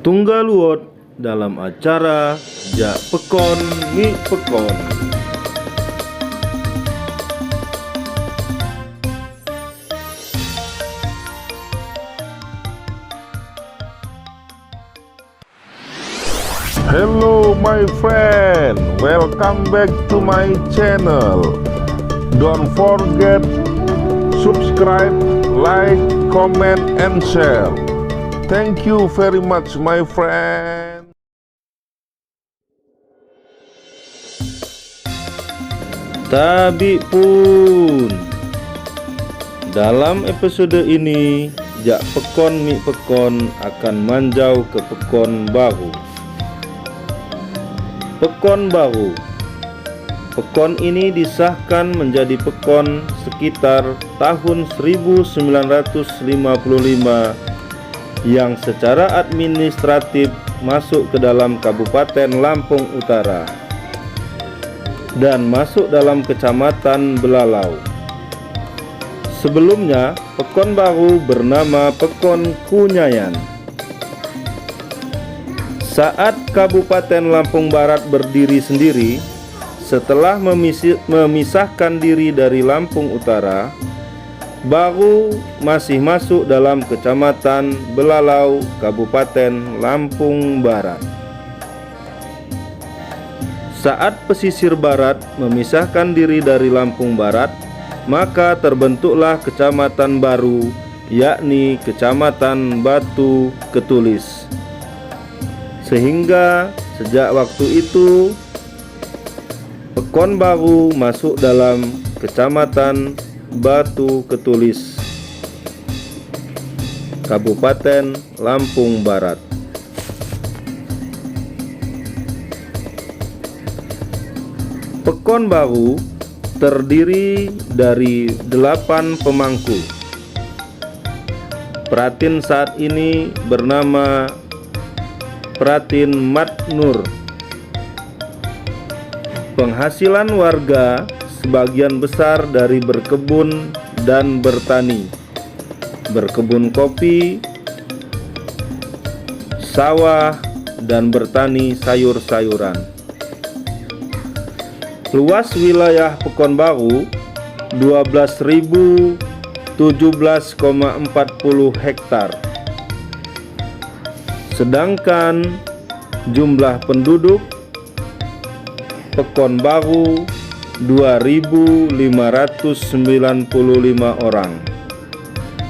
Tunggaluot dalam acara Jak Pekon Mi Pekon. Hello my friend, welcome back to my channel. Don't forget subscribe, like, comment and share. Thank you very much my friend. Tabi pun. Dalam episode ini Jak Pekon Mi Pekon akan manjau ke Pekon Baru. Pekon Baru. Pekon ini disahkan menjadi pekon sekitar tahun 1955 yang secara administratif masuk ke dalam Kabupaten Lampung Utara dan masuk dalam Kecamatan Belalau. Sebelumnya, Pekon Baru bernama Pekon Kunyayan. Saat Kabupaten Lampung Barat berdiri sendiri, setelah memisahkan diri dari Lampung Utara, Baru masih masuk dalam Kecamatan Belalau, Kabupaten Lampung Barat. Saat pesisir barat memisahkan diri dari Lampung Barat, maka terbentuklah Kecamatan baru, yakni Kecamatan Batu Ketulis. Sehingga sejak waktu itu Pekon Baru masuk dalam Kecamatan Batu Ketulis, Kabupaten Lampung Barat. Pekon Baru terdiri dari 8 pemangku. Pratin saat ini bernama Pratin Matnur. Penghasilan warga sebagian besar dari berkebun dan bertani, berkebun kopi, sawah, dan bertani sayur-sayuran. Luas wilayah Pekon Baru 12.017,40 hektar. Sedangkan jumlah penduduk Pekon Baru 2.595 orang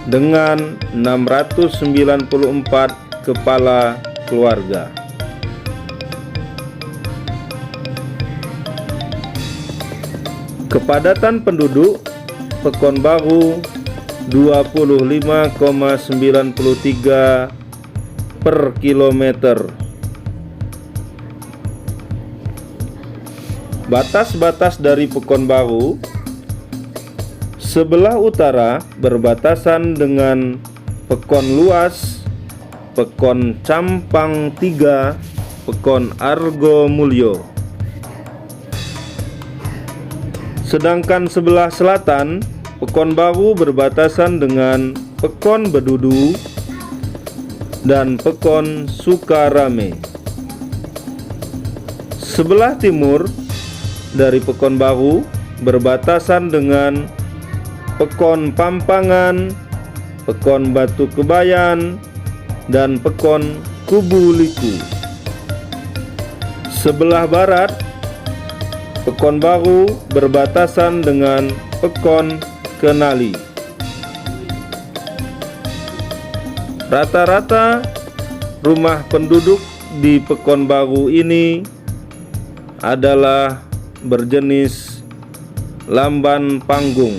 dengan 694 kepala keluarga. Kepadatan penduduk Pekon Baru 25,93 per kilometer. Batas-batas dari Pekon Baru: sebelah utara berbatasan dengan Pekon Luas, Pekon Campang 3, Pekon Argo Mulyo. Sedangkan sebelah selatan Pekon Baru berbatasan dengan Pekon Bedudu dan Pekon Sukarame. Sebelah timur dari Pekon Baru berbatasan dengan Pekon Pampangan, Pekon Batu Kebayan, dan Pekon Kubu Liku. Sebelah barat Pekon Baru berbatasan dengan Pekon Kenali. Rata-rata rumah penduduk di Pekon Baru ini adalah berjenis lamban panggung,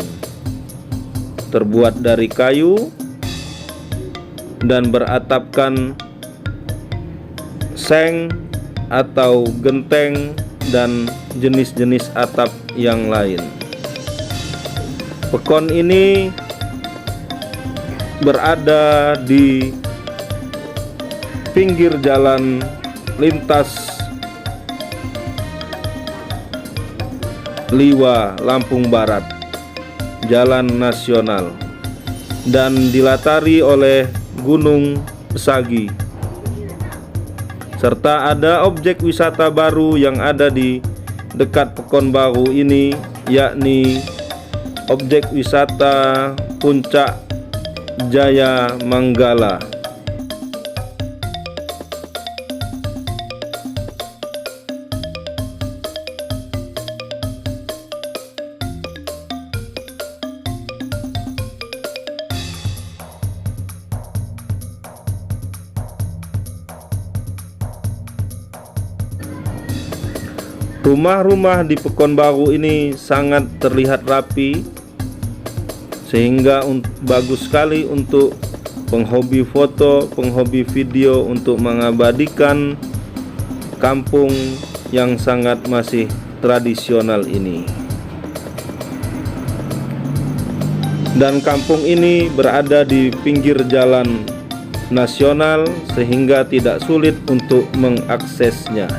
terbuat dari kayu dan beratapkan seng atau genteng dan jenis-jenis atap yang lain. Pekon ini berada di pinggir jalan lintas Liwa Lampung Barat, jalan nasional, dan dilatari oleh Gunung Pesagi. serta ada objek wisata baru yang ada di dekat Pekanbaru ini, yakni objek wisata Puncak Jaya Manggala. Rumah-rumah di Pekanbaru ini sangat terlihat rapi, sehingga bagus sekali untuk penghobi foto, penghobi video, untuk mengabadikan kampung yang sangat masih tradisional ini. Dan kampung ini berada di pinggir jalan nasional, sehingga tidak sulit untuk mengaksesnya.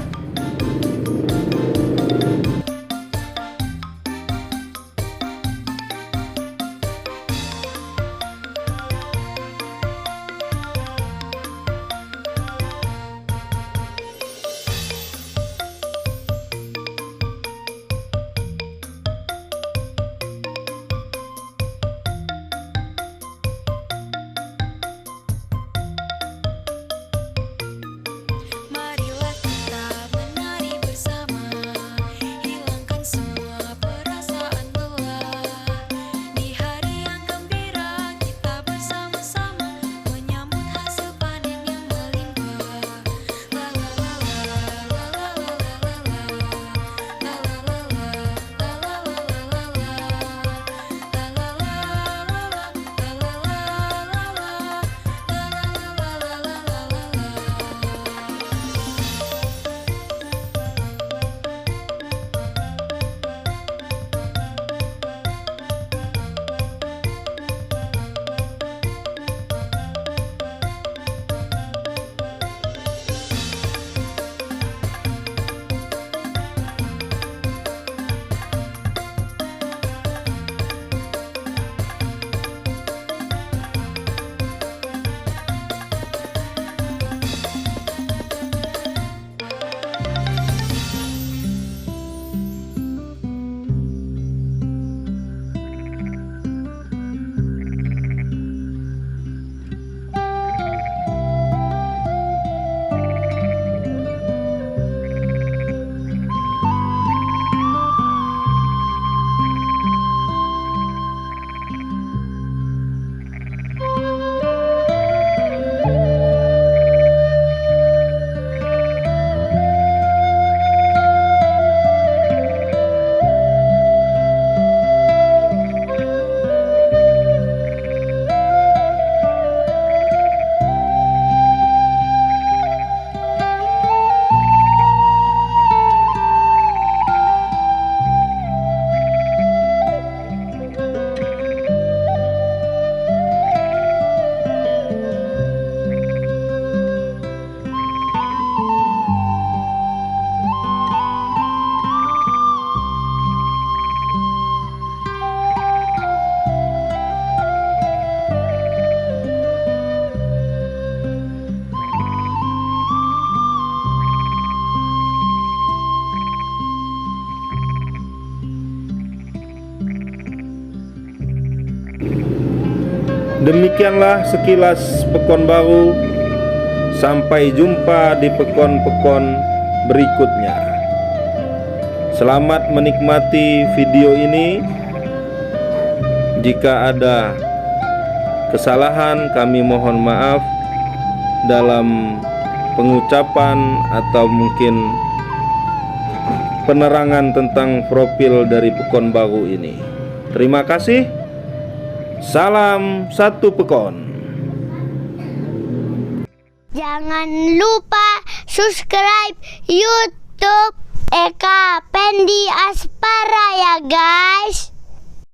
Demikianlah sekilas Pekanbaru. Sampai jumpa di pekon-pekon berikutnya. Selamat menikmati video ini. Jika ada kesalahan, kami mohon maaf dalam pengucapan atau mungkin penerangan tentang profil dari Pekanbaru ini. Terima kasih. Salam satu Pekon. Jangan lupa subscribe YouTube Eka Pendi Aspara ya guys.